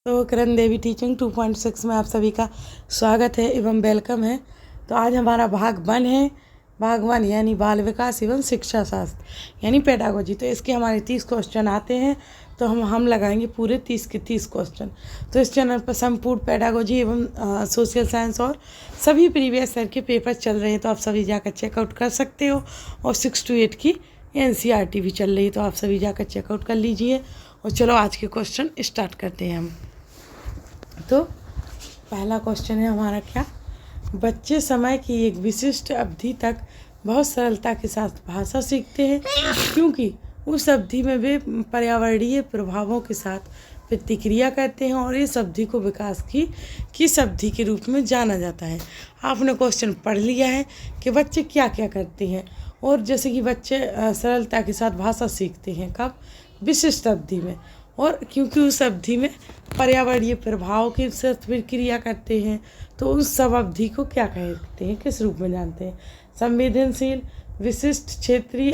तो करण देवी टीचिंग 2.6 में आप सभी का स्वागत है एवं वेलकम है। तो आज हमारा भाग 1 है। भाग 1 यानी बाल विकास एवं शिक्षा शास्त्र यानी पेडागोजी। तो इसके हमारे 30 क्वेश्चन आते हैं। तो हम लगाएंगे पूरे 30 के 30 क्वेश्चन। तो इस चैनल पर संपूर्ण पेडागोजी एवं सोशल साइंस और सभी प्रीवियस ईयर के पेपर चल रहे हैं, तो आप सभी जाकर चेकआउट कर सकते हो। और 6 to 8 की NCERT भी चल रही है, तो आप सभी जाकर चेकआउट कर लीजिए। और चलो आज के क्वेश्चन स्टार्ट करते हैं हम। तो पहला क्वेश्चन है हमारा क्या, बच्चे समय की एक विशिष्ट अवधि तक बहुत सरलता के साथ भाषा सीखते हैं क्योंकि उस अवधि में वे पर्यावरणीय प्रभावों के साथ प्रतिक्रिया करते हैं और इस अवधि को विकास की किस अवधि के रूप में जाना जाता है। आपने क्वेश्चन पढ़ लिया है कि बच्चे क्या क्या करते हैं। और जैसे कि बच्चे सरलता के साथ भाषा सीखते हैं कब, विशिष्ट अवधि में, और क्योंकि उस अवधि में पर्यावरणीय प्रभाव के साथ प्रतिक्रिया करते हैं, तो उस सब अवधि को क्या कहते हैं, किस रूप में जानते हैं। संवेदनशील, विशिष्ट, क्षेत्रीय,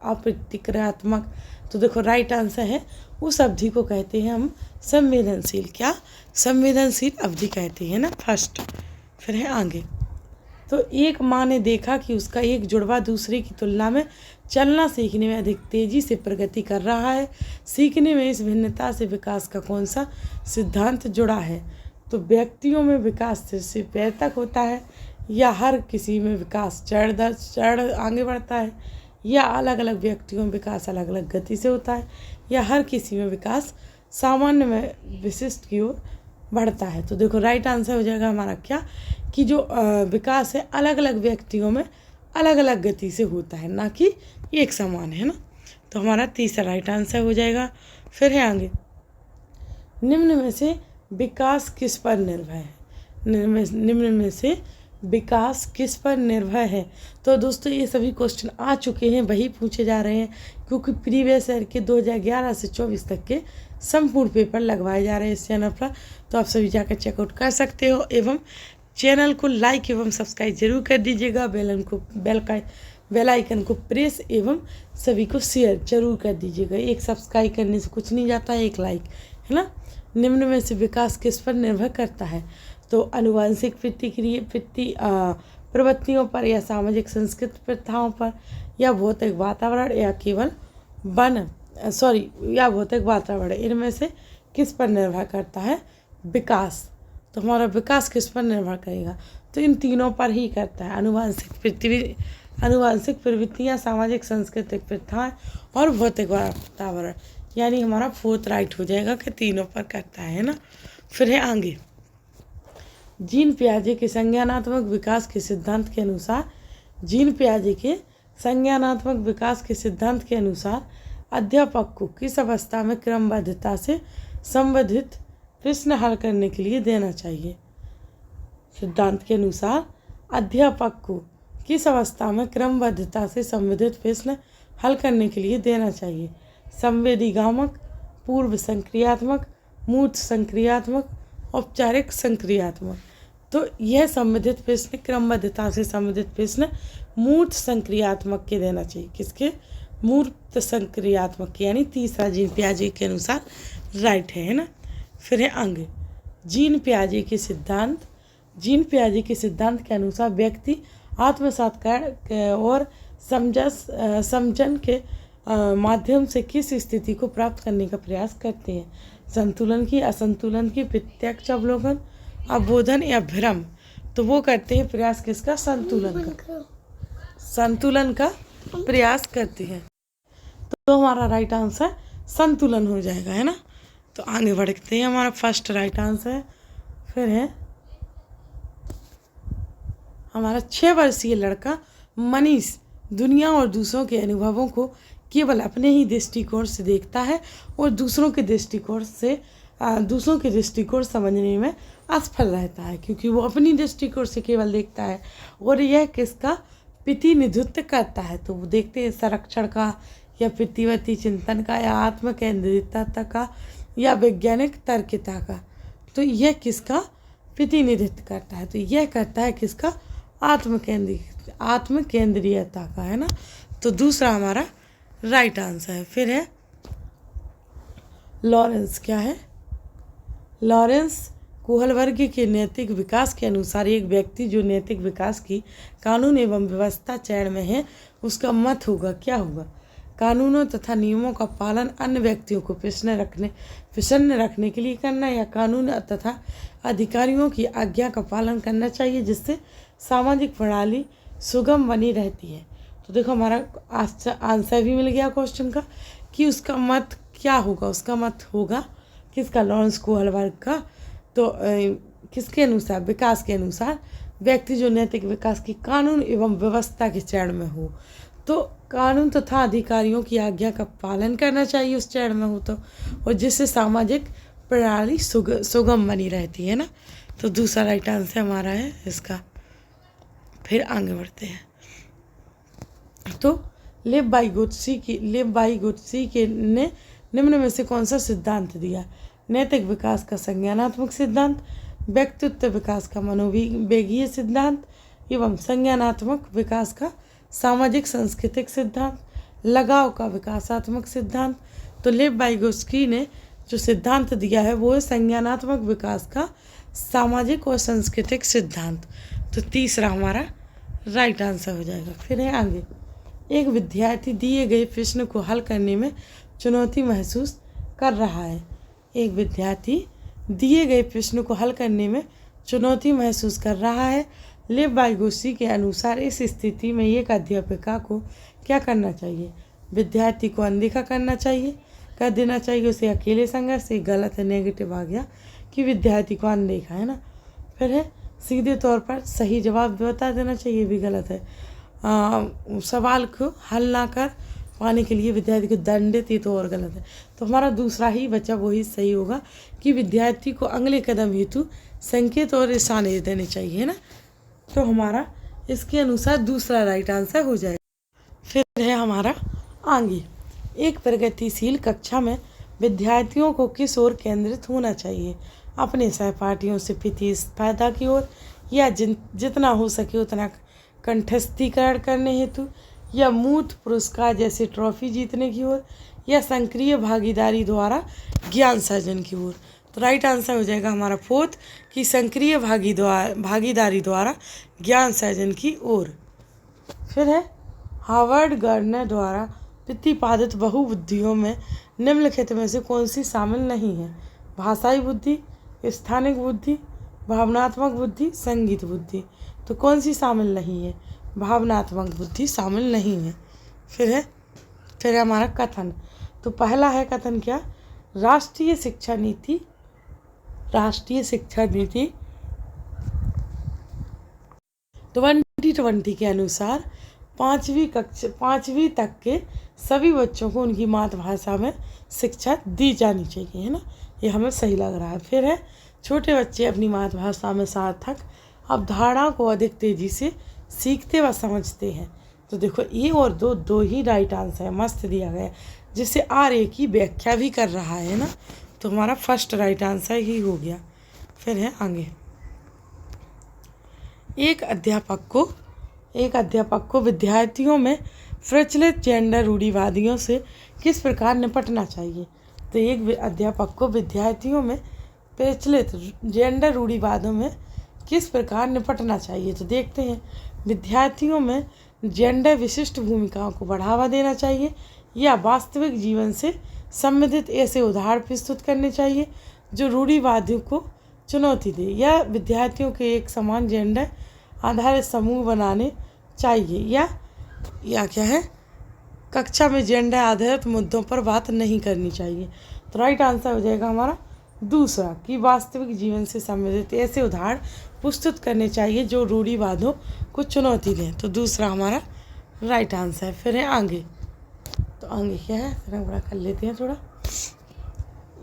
अप्रतिक्रियात्मक। तो देखो राइट आंसर है, उस अवधि को कहते हैं हम संवेदनशील। क्या, संवेदनशील अवधि कहते हैं ना, फर्स्ट। फिर है आगे। तो एक माँ ने देखा कि उसका एक जुड़वा दूसरे की तुलना में चलना सीखने में अधिक तेजी से प्रगति कर रहा है। सीखने में इस भिन्नता से विकास का कौन सा सिद्धांत जुड़ा है। तो व्यक्तियों में विकास से पैर तक होता है, या हर किसी में विकास चढ़ दर चढ़ आगे बढ़ता है, या अलग अलग व्यक्तियों में विकास अलग अलग गति से होता है, या हर किसी में विकास सामान्य में विशिष्ट की ओर बढ़ता है। तो देखो राइट आंसर हो जाएगा हमारा क्या, कि जो विकास है अलग अलग व्यक्तियों में अलग अलग गति से होता है, ना कि एक समान, है ना। तो हमारा तीसरा राइट आंसर हो जाएगा। फिर है आगे, निम्न में से विकास किस पर निर्भर है। निम्न में से विकास किस पर निर्भर है। तो दोस्तों ये सभी क्वेश्चन आ चुके हैं, वही पूछे जा रहे हैं, क्योंकि प्रीवियस ईयर के 2011 से 24 तक के संपूर्ण पेपर लगवाए जा रहे हैं इस चैनल पर। तो आप सभी जाकर चेकआउट कर सकते हो एवं चैनल को लाइक एवं सब्सक्राइब जरूर कर दीजिएगा। बेल आइकन को प्रेस एवं सभी को शेयर जरूर कर दीजिएगा। एक सब्सक्राइब करने से कुछ नहीं जाता है, एक लाइक, है ना। निम्न में से विकास किस पर निर्भर करता है। तो आनुवंशिक प्रवृत्तियों पर, या सामाजिक संस्कृत प्रथाओं पर, या भौतिक वातावरण, या केवल या भौतिक वातावरण। इनमें से किस पर निर्भर करता है विकास। तो हमारा विकास किस पर निर्भर करेगा, तो इन तीनों पर ही करता है। आनुवंशिक प्रवृत्तियाँ, सामाजिक सांस्कृतिक प्रथाएं और भौतिक वातावरण। यानी हमारा फोर्थ राइट हो जाएगा कि तीनों पर करता है ना। फिर है आगे, जीन पियाजे के संज्ञानात्मक विकास के सिद्धांत के अनुसार, जीन पियाजे के संज्ञानात्मक विकास के सिद्धांत के अनुसार अध्यापक को किस अवस्था में क्रमबद्धता से संबंधित प्रश्न हल करने के लिए देना चाहिए। सिद्धांत के अनुसार अध्यापक को किस अवस्था में क्रमबद्धता से संबंधित प्रश्न हल करने के लिए देना चाहिए। संवेदीगामक, पूर्व संक्रियात्मक, मूर्त संक्रियात्मक, औपचारिक संक्रियात्मक। तो यह संबंधित प्रश्न, क्रमबद्धता से संबंधित प्रश्न मूर्त संक्रियात्मक के देना चाहिए। किसके, मूर्त संक्रियात्मक के, यानी तीसरा जीन पियाजे के अनुसार राइट है ना। फिर है आगे, जीन पियाजे के सिद्धांत के अनुसार व्यक्ति आत्मसात्कार और समझन के माध्यम से किस स्थिति को प्राप्त करने का प्रयास करते हैं। संतुलन की, असंतुलन की, प्रत्यक्ष अवलोकन, अवबोधन या भ्रम। तो वो करते हैं प्रयास किसका, संतुलन का प्रयास करते हैं। तो हमारा राइट आंसर संतुलन हो जाएगा, है ना। तो आगे बढ़ते हैं, हमारा फर्स्ट राइट आंसर है। फिर है हमारा 6 वर्षीय लड़का मनीष दुनिया और दूसरों के अनुभवों को केवल अपने ही दृष्टिकोण से देखता है और दूसरों के दृष्टिकोण समझने में असफल रहता है, क्योंकि वो अपनी दृष्टिकोण से केवल देखता है। और यह किसका प्रतिनिधित्व करता है। तो वो देखते हैं संरक्षण का, या प्रतिवर्ती चिंतन का, या आत्मकेंद्रितता का, या वैज्ञानिक तर्कता का। तो यह किसका प्रतिनिधित्व करता है, तो यह करता है किसका, आत्मकेंद्रीयता का, है ना। तो दूसरा हमारा राइट आंसर है। फिर है लॉरेंस, क्या है, लॉरेंस कोहलबर्ग के नैतिक विकास के अनुसार एक व्यक्ति जो नैतिक विकास की कानून एवं व्यवस्था चरण में है उसका मत होगा, क्या होगा? कानूनों तथा नियमों का पालन अन्य व्यक्तियों को प्रसन्न रखने के लिए करना, या कानून तथा अधिकारियों की आज्ञा का पालन करना चाहिए जिससे सामाजिक प्रणाली सुगम बनी रहती है। तो देखो हमारा आंसर भी मिल गया क्वेश्चन का कि उसका मत क्या होगा। उसका मत होगा किसका? लॉरेंस कोहलबर्ग का। तो किसके अनुसार? विकास के अनुसार व्यक्ति जो नैतिक विकास की कानून एवं व्यवस्था के चरण में हो, तो कानून तथा अधिकारियों की आज्ञा का पालन करना चाहिए उस चरण में हो तो, और जिससे सामाजिक प्रणाली सुगम बनी रहती है ना। तो दूसरा राइट आंसर हमारा है इसका। फिर आगे बढ़ते हैं। तो लेव बाइगोत्सी के ने निम्न में से कौन सा सिद्धांत दिया? नैतिक विकास का संज्ञानात्मक सिद्धांत, व्यक्तित्व विकास का मनोविज्ञानीय सिद्धांत एवं संज्ञानात्मक विकास का सामाजिक सांस्कृतिक सिद्धांत, लगाव का विकासात्मक सिद्धांत। तो लेव बाइगोत्स्की ने जो सिद्धांत दिया है वो है संज्ञानात्मक विकास का सामाजिक और सांस्कृतिक सिद्धांत। तो तीसरा हमारा राइट आंसर हो जाएगा। फिर है आगे। एक विद्यार्थी दिए गए प्रश्न को हल करने में चुनौती महसूस कर रहा है। एक विद्यार्थी दिए गए प्रश्न को हल करने में चुनौती महसूस कर रहा है। लेव बाइगोत्स्की के अनुसार इस स्थिति में एक अध्यापिका को क्या करना चाहिए? विद्यार्थी को अनदेखा कर देना चाहिए, उसे अकेले संघर्ष से गलत है, नेगेटिव आ गया कि विद्यार्थी को अनदेखा, है ना। फिर है सीधे तौर पर सही जवाब बता देना चाहिए, भी गलत है। सवाल को हल ना कर पाने के लिए विद्यार्थी को दंडित, ये तो और गलत है। तो हमारा दूसरा ही बचा वही सही होगा कि विद्यार्थी को अगले कदम हेतु संकेत और इशारे देने चाहिए, है ना। तो हमारा इसके अनुसार दूसरा राइट आंसर हो जाएगा। फिर है हमारा आगे। एक प्रगतिशील कक्षा में विद्यार्थियों को किस ओर केंद्रित होना चाहिए? अपने सहपाठियों से प्रतिस्पर्धा की ओर, या जितना हो सके उतना कंठस्थीकरण करने हेतु, या मूर्त पुरस्कार जैसे ट्रॉफी जीतने की ओर, या सक्रिय भागीदारी द्वारा ज्ञान सर्जन की ओर। तो राइट आंसर हो जाएगा हमारा फोर्थ कि सक्रिय भागीदारी द्वारा ज्ञान सर्जन की ओर। फिर है हार्वर्ड गार्डनर द्वारा प्रतिपादित बहुबुद्धियों में निम्नलिखित में से कौन सी शामिल नहीं है? भाषाई बुद्धि, स्थानिक बुद्धि, भावनात्मक बुद्धि, संगीत बुद्धि। तो कौन सी शामिल नहीं है? भावनात्मक बुद्धि शामिल नहीं है। फिर है हमारा कथन। तो पहला है कथन क्या? राष्ट्रीय शिक्षा नीति 2020 के अनुसार 5वीं तक के सभी बच्चों को उनकी मातृभाषा में शिक्षा दी जानी चाहिए, है ना। ये हमें सही लग रहा है। फिर है छोटे बच्चे अपनी मातृभाषा में सार्थक अवधारणा को अधिक तेजी से सीखते व समझते हैं। तो देखो ये और दो ही राइट आंसर है, मस्त दिया गया, जिससे आर्य की व्याख्या भी कर रहा है ना। तो हमारा फर्स्ट राइट आंसर ही हो गया। फिर है आगे। एक अध्यापक को विद्यार्थियों में प्रचलित जेंडर रूढ़िवादियों से किस प्रकार निपटना चाहिए? तो एक अध्यापक को विद्यार्थियों में प्रचलित जेंडर रूढ़िवादों में किस प्रकार निपटना चाहिए? तो देखते हैं। विद्यार्थियों में जेंडर विशिष्ट भूमिकाओं को बढ़ावा देना चाहिए, या वास्तविक जीवन से संबंधित ऐसे उदाहरण प्रस्तुत करने चाहिए जो रूढ़िवादियों को चुनौती दे, या विद्यार्थियों के एक समान जेंडर आधारित समूह बनाने चाहिए, या क्या है, कक्षा में जेंडर आधारित मुद्दों पर बात नहीं करनी चाहिए। तो राइट आंसर हो जाएगा हमारा दूसरा कि वास्तविक जीवन से संबंधित ऐसे उदाहरण प्रस्तुत करने चाहिए जो रूढ़िवादों को चुनौती दें। तो दूसरा हमारा राइट आंसर है। फिर है आगे। तो आगे क्या है, फिर हम बड़ा कर लेते हैं थोड़ा।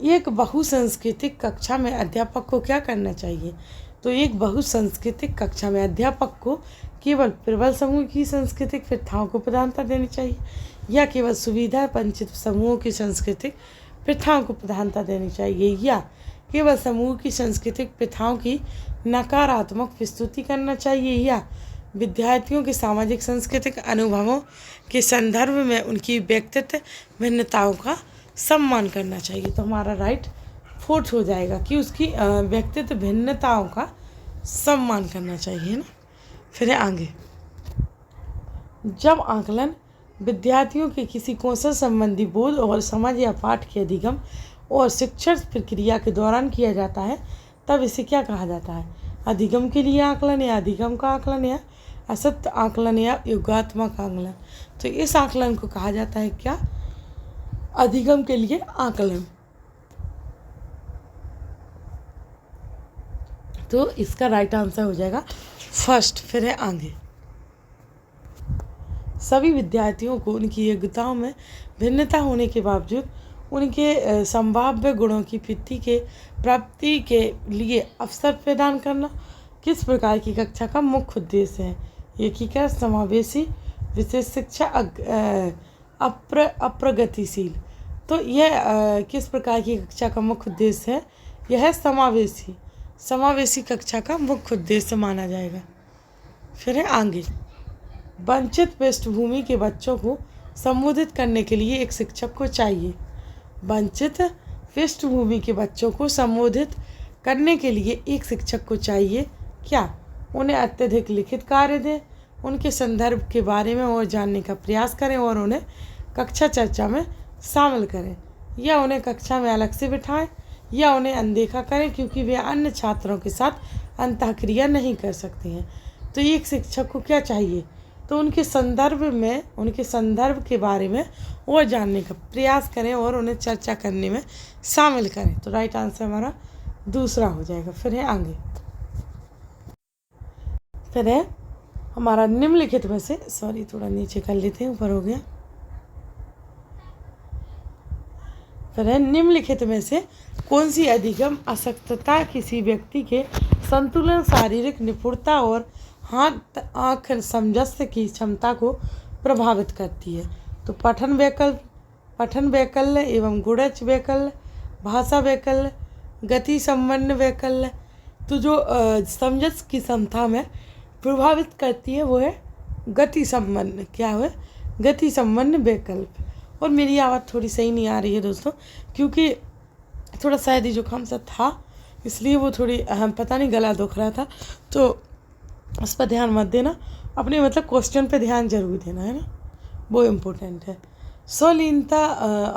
एक बहुसांस्कृतिक कक्षा में अध्यापक को क्या करना चाहिए? तो एक बहुसांस्कृतिक कक्षा में अध्यापक को केवल प्रबल समूह की सांस्कृतिक प्रथाओं को प्रधानता देनी चाहिए, या केवल सुविधा वंचित समूहों की सांस्कृतिक प्रथाओं को प्रधानता देनी चाहिए, या केवल समूह की सांस्कृतिक प्रथाओं की नकारात्मक प्रस्तुति करना चाहिए, या विद्यार्थियों के सामाजिक सांस्कृतिक अनुभवों के संदर्भ में उनकी व्यक्तित्व भिन्नताओं का सम्मान करना चाहिए। तो हमारा राइट फोर्थ हो जाएगा कि उसकी व्यक्तित्व भिन्नताओं का सम्मान करना चाहिए ना। फिर है आगे, जब आकलन विद्यार्थियों के किसी कौशल संबंधी बोध और समझ या पाठ के अधिगम और शिक्षण प्रक्रिया के दौरान किया जाता है तब इसे क्या कहा जाता है? अधिगम के लिए आकलन या अधिगम का आकलन या असत्य आकलन या योगात्मक आकलन। तो इस आकलन को कहा जाता है क्या? अधिगम के लिए आकलन। तो इसका राइट आंसर हो जाएगा फर्स्ट। फिर है आगे, सभी विद्यार्थियों को उनकी योग्यताओं में भिन्नता होने के बावजूद उनके संभाव्य गुणों की प्राप्ति के लिए अवसर प्रदान करना किस प्रकार की कक्षा का मुख्य उद्देश्य है? एकीकृत, समावेशी, विशेष शिक्षा, अप्रगतिशील। तो यह किस प्रकार की कक्षा का मुख्य उद्देश्य है? यह है समावेशी कक्षा का मुख्य उद्देश्य माना जाएगा। फिर है आगे, वंचित पृष्ठभूमि के बच्चों को संबोधित करने के लिए एक शिक्षक को चाहिए। वंचित पृष्ठभूमि के बच्चों को संबोधित करने के लिए एक शिक्षक को चाहिए क्या? उन्हें अत्यधिक लिखित कार्य दें, उनके संदर्भ के बारे में और जानने का प्रयास करें और उन्हें कक्षा चर्चा में शामिल करें, या उन्हें कक्षा में अलग से बिठाएं, या उन्हें अनदेखा करें क्योंकि वे अन्य छात्रों के साथ अंतःक्रिया नहीं कर सकते हैं। तो एक शिक्षक को क्या चाहिए? तो उनके संदर्भ के बारे में और जानने का प्रयास करें और उन्हें चर्चा करने में शामिल करें। तो राइट आंसर हमारा दूसरा हो जाएगा। फिर है आगे, फिर है हमारा निम्नलिखित में से, सॉरी थोड़ा नीचे कर लेते हैं, ऊपर हो गया। फिर है निम्नलिखित में से कौन सी अधिगम अशक्तता किसी व्यक्ति के संतुलन, शारीरिक निपुणता और हाथ आँख समंजस्य की क्षमता को प्रभावित करती है? तो पठन वैकल्य एवं गुणज वैकल्य, भाषा वैकल्य, गति संबंध वैकल्य। तो जो समंजस्य की क्षमता में प्रभावित करती है वो है गति संबंध। क्या है? गति संबंध वैकल्प। और मेरी आवाज़ थोड़ी सही नहीं आ रही है दोस्तों, क्योंकि थोड़ा शायद ही जुकाम सा था, इसलिए वो थोड़ी पता नहीं गला दुख रहा था, तो उस पर ध्यान मत देना। अपने मतलब क्वेश्चन पे ध्यान जरूर देना, है ना, वो इम्पोर्टेंट है। स्वलीनता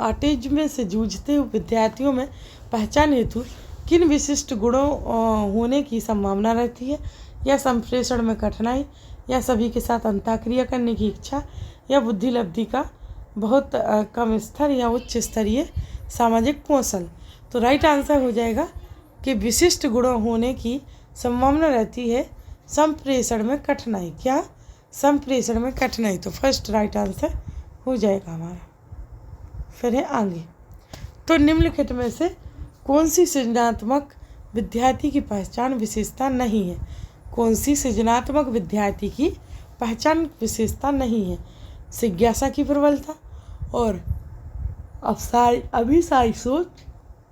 ऑटिज्म से जूझते हुए विद्यार्थियों में पहचान हेतु किन विशिष्ट गुणों होने की संभावना रहती है? या संप्रेषण में कठिनाई, या सभी के साथ अंतःक्रिया करने की इच्छा, या बुद्धि लब्धि का बहुत कम स्तर, या उच्च स्तरीय सामाजिक कौशल। तो राइट आंसर हो जाएगा कि विशिष्ट गुणों होने की संभावना रहती है संप्रेषण में कठिनाई। क्या? संप्रेषण में कठिनाई। तो फर्स्ट राइट आंसर हो जाएगा हमारा। फिर है आगे, तो निम्नलिखित में से कौन सी सृजनात्मक विद्यार्थी की पहचान विशेषता नहीं है? कौन सी सृजनात्मक विद्यार्थी की पहचान विशेषता नहीं है? जिज्ञासा की प्रबलता और अभिसारी सोच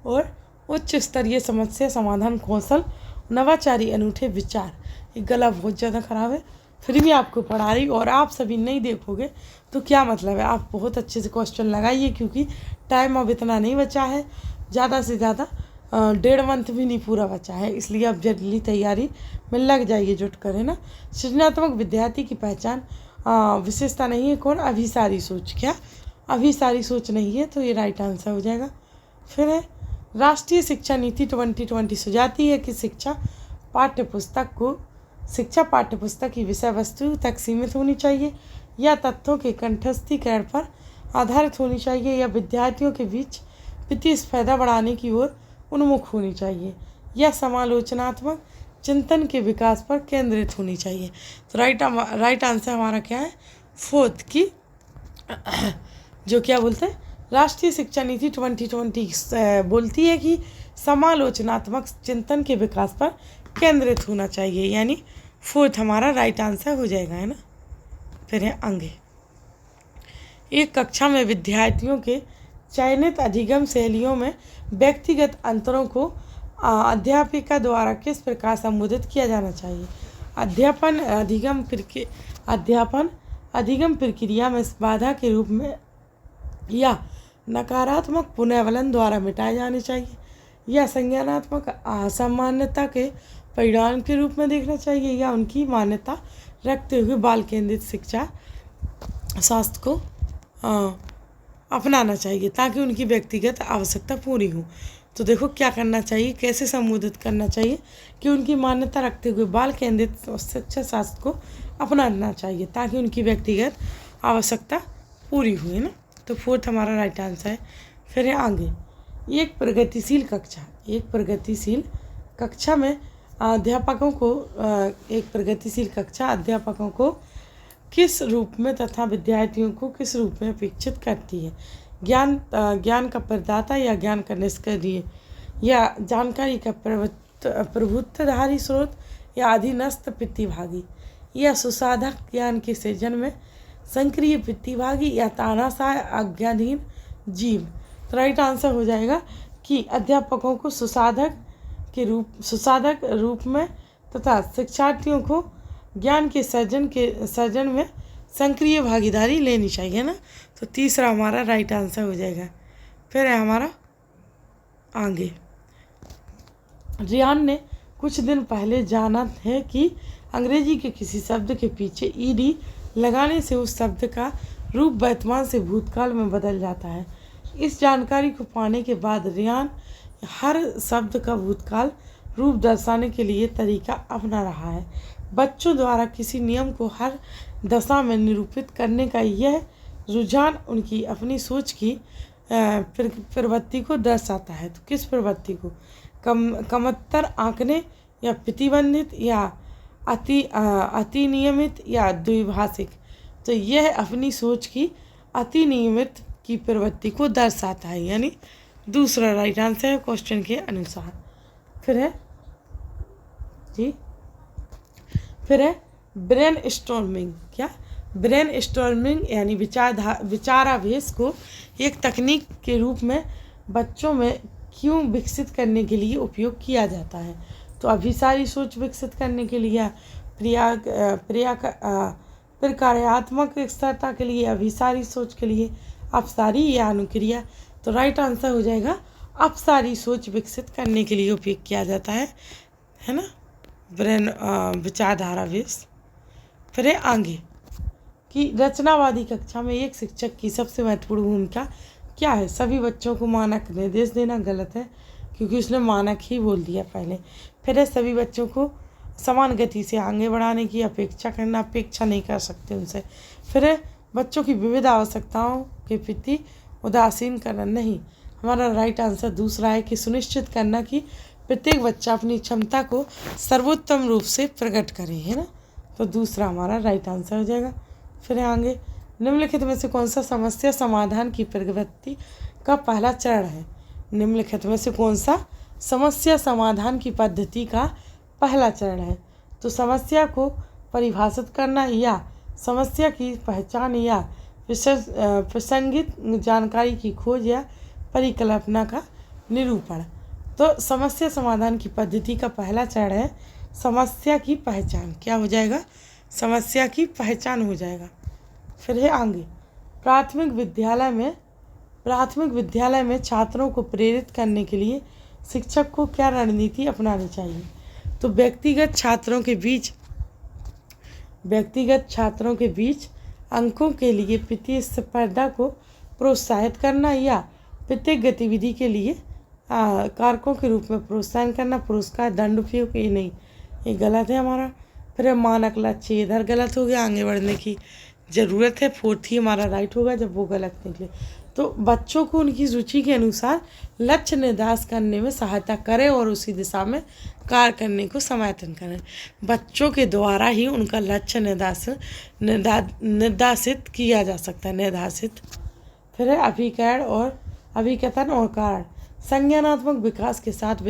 और उच्च स्तरीय समस्या समाधान कौशल, नवाचारी अनूठे विचार। ये गला बहुत ज़्यादा ख़राब है, फिर भी आपको पढ़ा रही और आप सभी नहीं देखोगे तो क्या मतलब है? आप बहुत अच्छे से क्वेश्चन लगाइए, क्योंकि टाइम अब इतना नहीं बचा है, ज़्यादा से ज़्यादा 1.5 मंथ भी नहीं पूरा बचा है, इसलिए आप जल्दी तैयारी में लग जाइए, जुट कर, है ना। सृजनात्मक विद्यार्थी की पहचान विशेषता नहीं है कौन? अभिसारी सोच। क्या? अभिसारी सोच नहीं है, तो ये राइट आंसर हो जाएगा। फिर है राष्ट्रीय शिक्षा नीति 2020 सुझाती है कि शिक्षा पाठ्यपुस्तक की विषय वस्तु तक सीमित होनी चाहिए, या तथ्यों के कंठस्थीकरण पर आधारित होनी चाहिए, या विद्यार्थियों के बीच प्रतिस्पर्धा बढ़ाने की ओर उन्मुख होनी चाहिए, या समालोचनात्मक चिंतन के विकास पर केंद्रित होनी चाहिए। तो राइट आंसर हमारा क्या है? फोर्थ की जो क्या बोलते हैं, राष्ट्रीय शिक्षा नीति 2020 बोलती है कि समालोचनात्मक चिंतन के विकास पर केंद्रित होना चाहिए, यानी फोर्थ हमारा राइट आंसर हो जाएगा, है ना। फिर है आगे, एक कक्षा में विद्यार्थियों के चयनित अधिगम शैलियों में व्यक्तिगत अंतरों को अध्यापिका द्वारा किस प्रकार संबोधित किया जाना चाहिए? अध्यापन अधिगम प्रक्रिया में बाधा के रूप में या नकारात्मक पुनर्वलन द्वारा मिटाए जाने चाहिए, या संज्ञानात्मक असामान्यता के परिणाम के रूप में देखना चाहिए, या उनकी मान्यता रखते हुए बाल केंद्रित शिक्षा शास्त्र को अपनाना चाहिए ताकि उनकी व्यक्तिगत आवश्यकता पूरी हो। तो देखो क्या करना चाहिए, कैसे संबोधित करना चाहिए कि उनकी मान्यता रखते हुए बाल केंद्रित शिक्षा शास्त्र को अपनाना चाहिए ताकि उनकी व्यक्तिगत आवश्यकता पूरी हुई ना। तो फोर्थ हमारा राइट आंसर है। फिर है आगे, एक प्रगतिशील कक्षा में अध्यापकों को एक प्रगतिशील कक्षा अध्यापकों को किस रूप में तथा विद्यार्थियों को किस रूप में अपेक्षित करती है? ज्ञान का प्रदाता या ज्ञान का निष्क्रिय, या जानकारी का प्रभुत्वधारी स्रोत, या अधीनस्थ प्रतिभागी, या सुसाधक ज्ञान के सृजन में सक्रिय प्रतिभागी, या तानाशाह आज्ञाधीन जीव। तो राइट आंसर हो जाएगा कि अध्यापकों को सुसाधक रूप में तथा शिक्षार्थियों को ज्ञान के सर्जन में सक्रिय भागीदारी लेनी चाहिए ना। तो तीसरा हमारा राइट आंसर हो जाएगा। फिर है हमारा आगे, रियान ने कुछ दिन पहले जाना है कि अंग्रेजी के किसी शब्द के पीछे ईडी लगाने से उस शब्द का रूप वर्तमान से भूतकाल में बदल जाता है। इस जानकारी को पाने के बाद रियान हर शब्द का भूतकाल रूप दर्शाने के लिए तरीका अपना रहा है। बच्चों द्वारा किसी नियम को हर दशा में निरूपित करने का यह रुझान उनकी अपनी सोच की प्रवृत्ति को दर्शाता है। तो किस प्रवृत्ति को? कमतर आंकने, या प्रतिबंधित, या अति नियमित, या द्विभाषिक। तो यह अपनी सोच की अति नियमित की प्रवृत्ति को दर्शाता है, यानी दूसरा राइट आंसर है क्वेश्चन के अनुसार। फिर है ब्रेन स्टॉर्मिंग। क्या? ब्रेन स्टॉर्मिंग यानी विचाराभ्यास को एक तकनीक के रूप में बच्चों में क्यों विकसित करने के लिए उपयोग किया जाता है? तो अभिसारी सोच विकसित करने के लिए, प्रक्रियात्मक स्थिरता के लिए, अभिसारी सोच के लिए, अपसारी या अनुक्रिया। तो राइट आंसर हो जाएगा अपसारी सोच विकसित करने के लिए उपयोग किया जाता है ना, ब्रेन विचारधारा बेस। फिर है आगे कि रचनावादी कक्षा में एक शिक्षक की सबसे महत्वपूर्ण भूमिका क्या है? सभी बच्चों को मानक निर्देश देना गलत है क्योंकि उसने मानक ही बोल दिया पहले। फिर है सभी बच्चों को समान गति से आगे बढ़ाने की अपेक्षा नहीं कर सकते उनसे। फिर है बच्चों की विविध आवश्यकताओं के प्रति उदासीन करना नहीं। हमारा राइट आंसर दूसरा है कि सुनिश्चित करना कि प्रत्येक बच्चा अपनी क्षमता को सर्वोत्तम रूप से प्रकट करे, है ना। तो दूसरा हमारा राइट आंसर हो जाएगा। फिर आगे, निम्नलिखित में से कौन सा समस्या समाधान की प्रवृत्ति का पहला चरण है? निम्नलिखित में से कौन सा समस्या समाधान की पद्धति का पहला चरण है? तो समस्या को परिभाषित करना, या समस्या की पहचान, या प्रासंगिक जानकारी की खोज, या परिकल्पना का निरूपण। तो समस्या समाधान की पद्धति का पहला चरण है समस्या की पहचान। क्या हो जाएगा? समस्या की पहचान हो जाएगा। फिर है आगे, प्राथमिक विद्यालय में छात्रों को प्रेरित करने के लिए शिक्षक को क्या रणनीति अपनानी चाहिए? तो व्यक्तिगत छात्रों के बीच अंकों के लिए प्रतिस्पर्धा को प्रोत्साहित करना, या प्रत्येक गतिविधि के लिए कारकों के रूप में प्रोत्साहन करना, पुरस्कार, दंड उपयोग, ये नहीं, ये गलत है हमारा। फिर मानक लक्ष्य, इधर गलत हो गया, आगे बढ़ने की ज़रूरत है, फोर्थ ही हमारा राइट होगा जब वो गलत निकले। तो बच्चों को उनकी रुचि के अनुसार लक्ष्य निर्धारित करने में सहायता करें और उसी दिशा में कार्य करने को समर्थन करें। बच्चों के द्वारा ही उनका लक्ष्य निर्धारित किया जा सकता है, निर्धारित। फिर है अभिकथन और कारण। संज्ञानात्मक विकास के साथ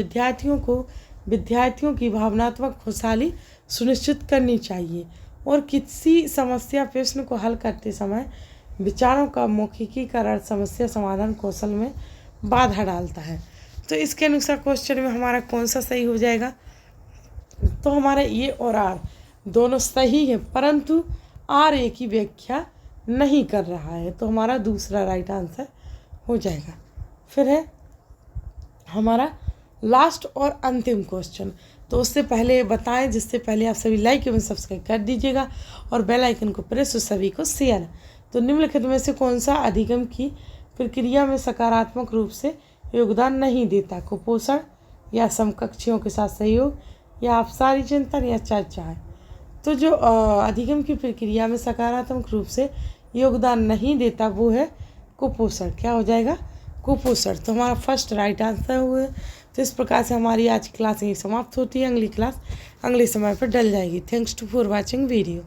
विद्यार्थियों की भावनात्मक खुशहाली सुनिश्चित करनी चाहिए, और किसी समस्या प्रश्न को हल करते समय विचारों का मौखिकीकरण समस्या समाधान कौशल में बाधा डालता है। तो इसके अनुसार क्वेश्चन में हमारा कौन सा सही हो जाएगा? तो हमारा ये और आर दोनों सही है, परंतु आर ए की व्याख्या नहीं कर रहा है, तो हमारा दूसरा राइट आंसर हो जाएगा। फिर है हमारा लास्ट और अंतिम क्वेश्चन। तो उससे पहले बताएं, जिससे पहले आप सभी लाइक एवं सब्सक्राइब कर दीजिएगा और बेल आइकन को प्रेस और सभी को शेयर। तो निम्नलिखित में से कौन सा अधिगम की प्रक्रिया में सकारात्मक रूप से योगदान नहीं देता? कुपोषण या समकक्षियों के साथ सहयोग या अपसारी चिंतन या चर्चा है? तो जो अधिगम की प्रक्रिया में सकारात्मक रूप से योगदान नहीं देता वो है कुपोषण। क्या हो जाएगा? कुपोषण। तो हमारा फर्स्ट राइट आंसर हुआ। तो इस प्रकार से हमारी आज की क्लास यही समाप्त होती है। अगली क्लास अगले समय पर डल जाएगी। Thanks to for watching video.